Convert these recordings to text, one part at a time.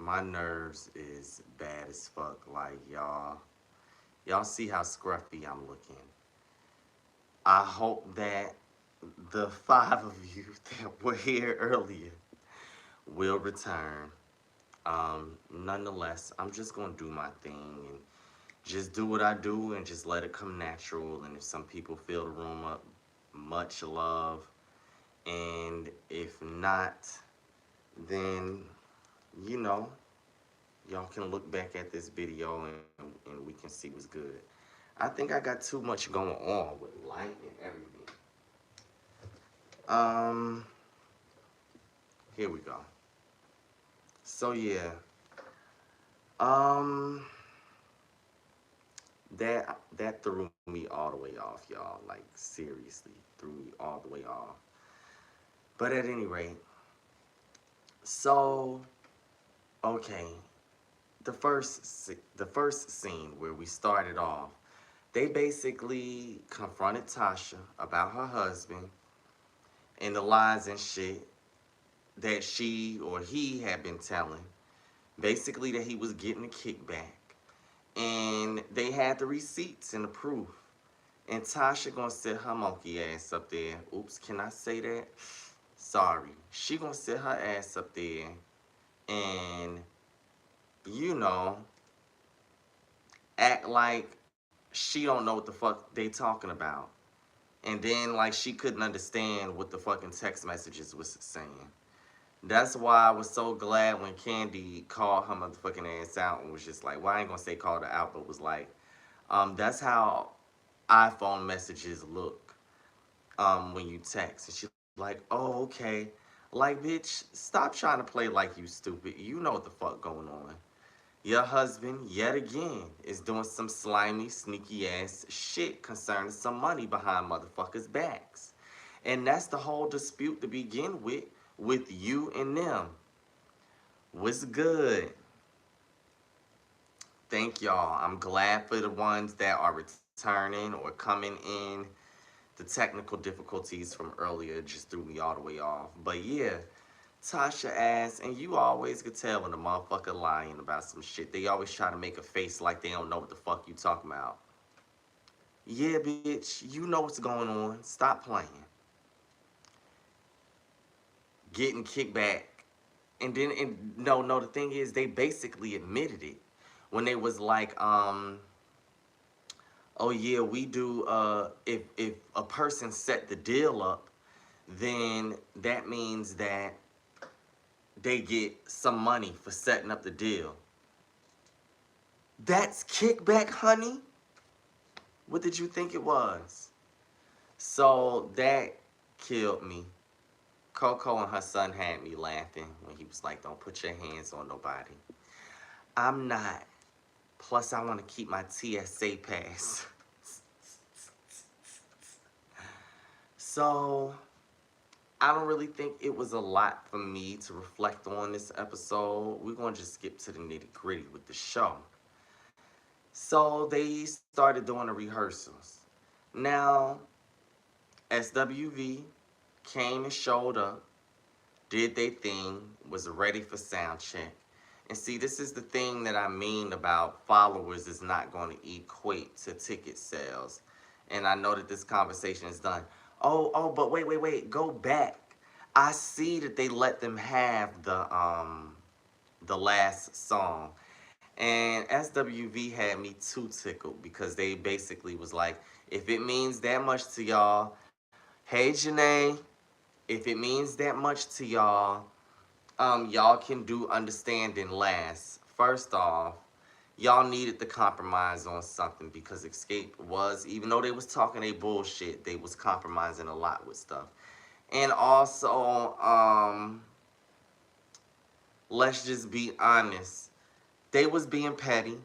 my nerves is bad as fuck. Like, y'all see how scruffy I'm looking. I hope that the five of you that were here earlier will return. Nonetheless, I'm just gonna do my thing and just do what I do and just let it come natural. And if some people fill the room up, much love. And if not, then, you know, y'all can look back at this video and we can see what's good. I think I got too much going on with light and everything. Um, Here we go. So yeah, um, that threw me all the way off, y'all. Like seriously, threw me all the way off. But at any rate, so okay, the first scene where we started off, they basically confronted Tasha about her husband and the lies and shit that she or he had been telling. Basically, that he was getting a kickback. And they had the receipts and the proof. And Tasha gonna sit her monkey ass up there. Oops, can I say that? Sorry. She gonna sit her ass up there and, you know, act like she don't know what the fuck they talking about. And then like she couldn't understand what the fucking text messages was saying. That's why I was so glad when Candy called her motherfucking ass out and was just like, well, I ain't gonna say called her out, but was like, that's how iPhone messages look when you text. And she's like, oh, okay. Like, bitch, stop trying to play like you stupid. You know what the fuck going on. Your husband, yet again, is doing some slimy, sneaky ass shit concerning some money behind motherfuckers' backs. And that's the whole dispute to begin with you and them. What's good? Thank y'all. I'm glad for the ones that are returning or coming in. The technical difficulties from earlier just threw me all the way off. But yeah, Tasha ass, and you always could tell when a motherfucker lying about some shit. They always try to make a face like they don't know what the fuck you talking about. Yeah, bitch, you know what's going on. Stop playing. Getting kickback. And then, no, the thing is, they basically admitted it when they was like, oh yeah, we do. If a person set the deal up, then that means that they get some money for setting up the deal. That's kickback, honey. What did you think it was? So that killed me. Coco and her son had me laughing when he was like, don't put your hands on nobody. I'm not. Plus, I want to keep my TSA pass. So, I don't really think it was a lot for me to reflect on this episode. We're going to just skip to the nitty gritty with the show. So, they started doing the rehearsals. Now, SWV came and showed up, did their thing, was ready for sound check. And see, this is the thing that I mean about followers is not going to equate to ticket sales. And I know that this conversation is done. But wait, go back. I see that they let them have the last song. And SWV had me too tickled because they basically was like, if it means that much to y'all, hey Janae, if it means that much to y'all, y'all can do understanding last. First off, y'all needed to compromise on something because Xscape was, even though they was talking a bullshit, they was compromising a lot with stuff. And also, let's just be honest, they was being petty.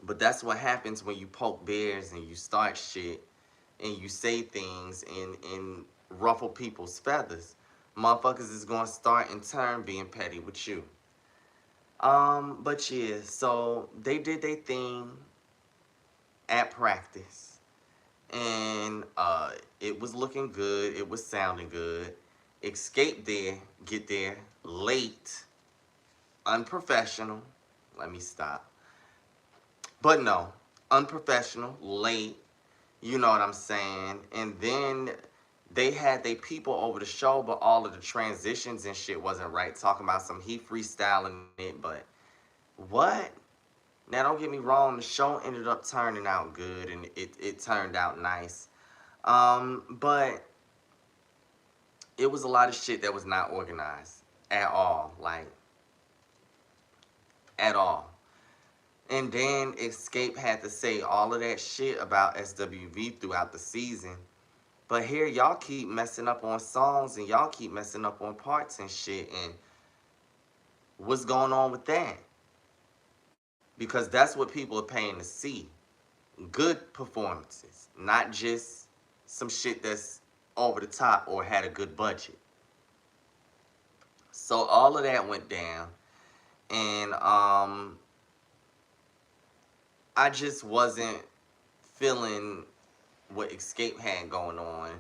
But that's what happens when you poke bears and you start shit and you say things and ruffle people's feathers. Motherfuckers is gonna start in turn being petty with you. But yeah, so they did their thing at practice. And it was looking good, it was sounding good. Xscape get there late unprofessional. Let me stop. But no, unprofessional, late. You know what I'm saying? And then they had they people over the show, but all of the transitions and shit wasn't right. Talking about some he freestyling it, but what? Now don't get me wrong, the show ended up turning out good and it turned out nice. But it was a lot of shit that was not organized at all. Like at all. And then Xscape had to say all of that shit about SWV throughout the season. But here y'all keep messing up on songs and y'all keep messing up on parts and shit. And what's going on with that? Because that's what people are paying to see. Good performances, not just some shit that's over the top or had a good budget. So all of that went down. And I just wasn't feeling what Xscape had going on,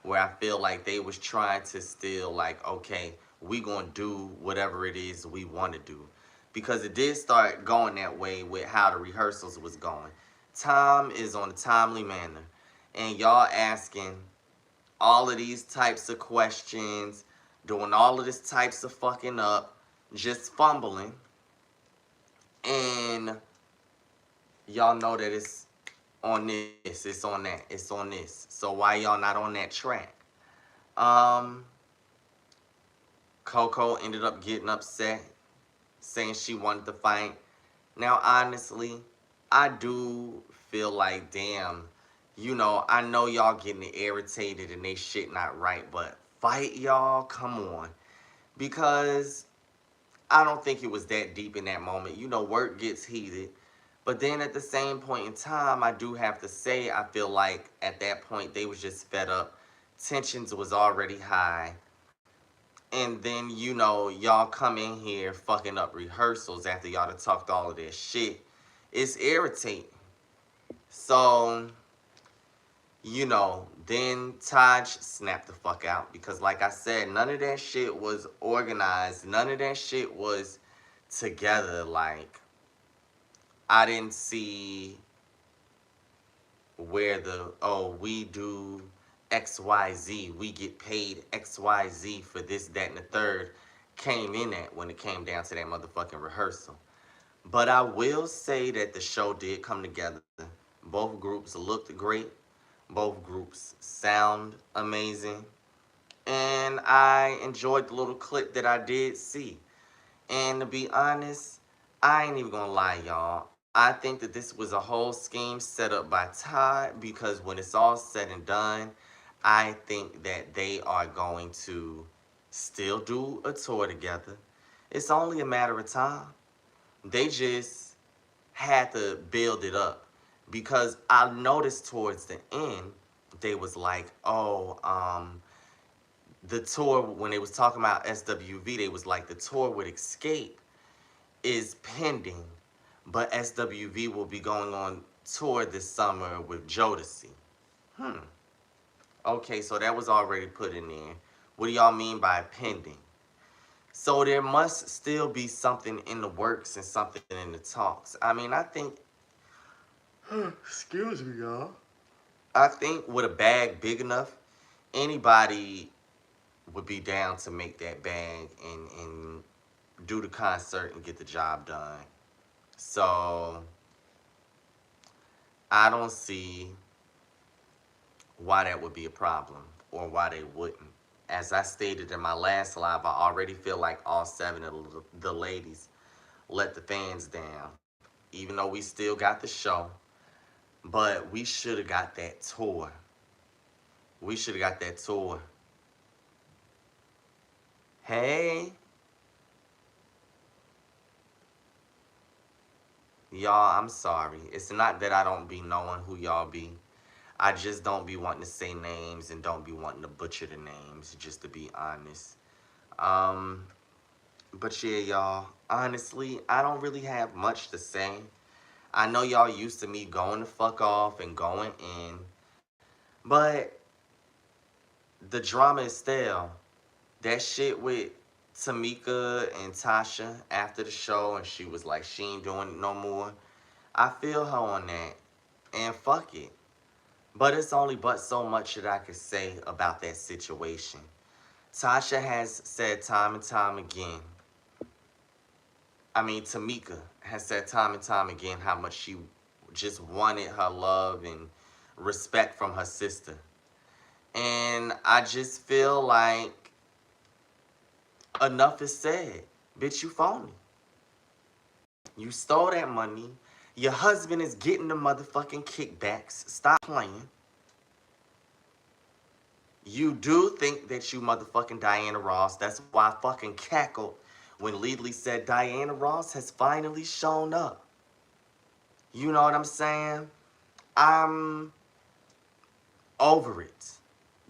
where I feel like they was trying to still like, okay, we gonna do whatever it is we want to do, because it did start going that way with how the rehearsals was going. Time is on a timely manner, and y'all asking all of these types of questions, doing all of this types of fucking up, just fumbling, and y'all know that it's on this, it's on that, it's on this. So why y'all not on that track? Um, Coco ended up getting upset, saying she wanted to fight. Now, honestly, I do feel like, damn, you know, I know y'all getting irritated and they shit not right, but fight y'all, come on. Because I don't think it was that deep in that moment. You know, work gets heated. But then at the same point in time, I do have to say, I feel like at that point they was just fed up. Tensions was already high. And then, you know, y'all come in here fucking up rehearsals after y'all done talked all of this shit. It's irritating. So, you know, then Taj snapped the fuck out. Because like I said, none of that shit was organized. None of that shit was together. Like, I didn't see where the, oh, we do XYZ, we get paid XYZ for this, that, and the third came in at when it came down to that motherfucking rehearsal. But I will say that the show did come together. Both groups looked great. Both groups sound amazing. And I enjoyed the little clip that I did see. And to be honest, I ain't even gonna lie, y'all. I think that this was a whole scheme set up by Todd, because when it's all said and done, I think that they are going to still do a tour together. It's only a matter of time. They just had to build it up, because I noticed towards the end, they was like, oh, the tour, when they was talking about SWV, they was like, the tour with Xscape is pending, but SWV will be going on tour this summer with Jodeci. Hmm. Okay, so that was already put in there. What do y'all mean by pending? So there must still be something in the works and something in the talks. I mean, I think, excuse me, y'all. I think with a bag big enough, anybody would be down to make that bag and do the concert and get the job done. So I don't see why that would be a problem or why they wouldn't. As I stated in my last live, I already feel like all 7 of the ladies let the fans down. Even though we still got the show, but we should have got that tour. We should have got that tour. Hey, y'all, I'm sorry. It's not that I don't be knowing who y'all be. I just don't be wanting to say names and don't be wanting to butcher the names, just to be honest. Um, but yeah, y'all, honestly, I don't really have much to say. I know y'all used to me going the fuck off and going in, but the drama is stale. That shit with Tamika and Tasha after the show, and she was like, she ain't doing it no more. I feel her on that, and fuck it. But it's only but so much that I could say about that situation. Tasha has said time and time again, Tamika has said time and time again how much she just wanted her love and respect from her sister. And I just feel like enough is said. Bitch, you phony. You stole that money. Your husband is getting the motherfucking kickbacks. Stop playing. You do think that you motherfucking Diana Ross. That's why I fucking cackled when Leadley said Diana Ross has finally shown up. You know what I'm saying? I'm over it.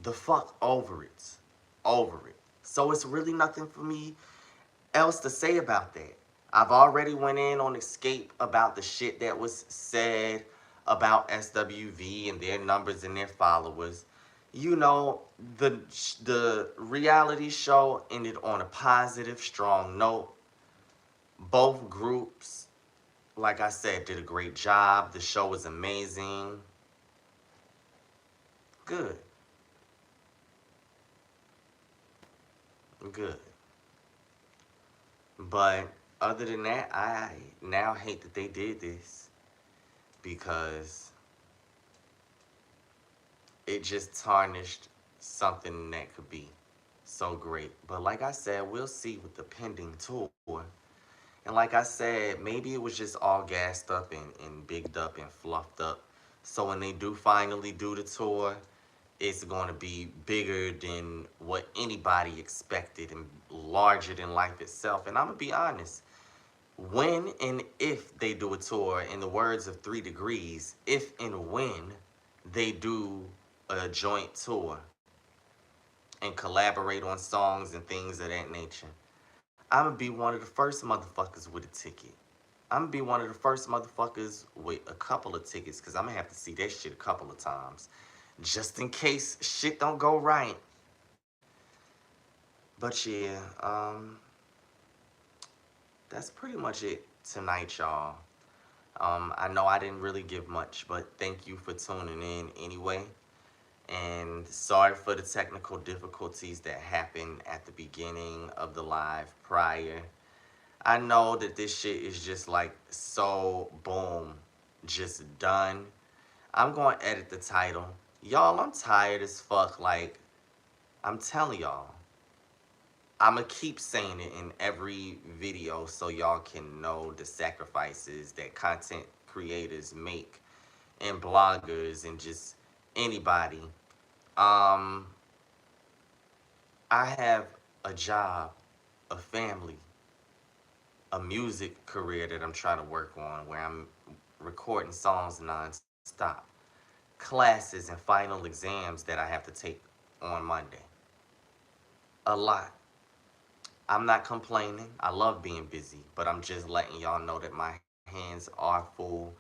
The fuck over it. Over it. So it's really nothing for me else to say about that. I've already went in on Xscape about the shit that was said about SWV and their numbers and their followers. You know, the reality show ended on a positive, strong note. Both groups, like I said, did a great job. The show was amazing. Good. Good. But other than that, I now hate that they did this because it just tarnished something that could be so great. But like I said, we'll see with the pending tour. And like I said, maybe it was just all gassed up and bigged up and fluffed up. So when they do finally do the tour, it's going to be bigger than what anybody expected and larger than life itself. And I'm going to be honest, when and if they do a tour, in the words of 3 Degrees, if and when they do a joint tour and collaborate on songs and things of that nature, I'm going to be one of the first motherfuckers with a ticket. I'm going to be one of the first motherfuckers with a couple of tickets because I'm going to have to see that shit a couple of times just in case shit don't go right. But yeah, that's pretty much it tonight, y'all. I know I didn't really give much, but thank you for tuning in anyway. And sorry for the technical difficulties that happened at the beginning of the live prior. I know that this shit is just like so boom, just done. I'm going to edit the title. Y'all, I'm tired as fuck. Like, I'm telling y'all. I'm going to keep saying it in every video so y'all can know the sacrifices that content creators make and bloggers and just anybody. I have a job, a family, a music career that I'm trying to work on where I'm recording songs non-stop, classes and final exams that I have to take on Monday. A lot. I'm not complaining. I love being busy, but I'm just letting y'all know that my hands are full.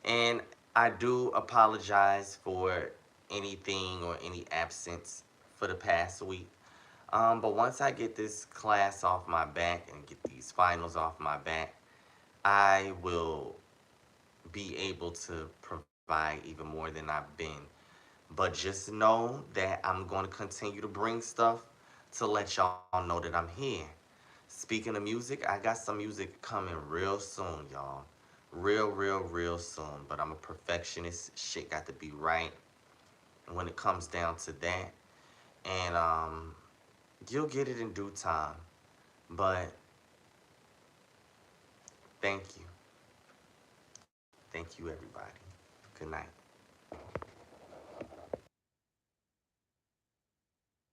And I do apologize for anything or any absence for the past week. But once I get this class off my back and get these finals off my back, I will be able to provide even more than I've been. But just know that I'm going to continue to bring stuff to let y'all know that I'm here. Speaking of music, I got some music coming real soon, y'all. Real soon. But I'm a perfectionist. Shit got to be right when it comes down to that. And you'll get it in due time. But thank you. Thank you, everybody. Good night.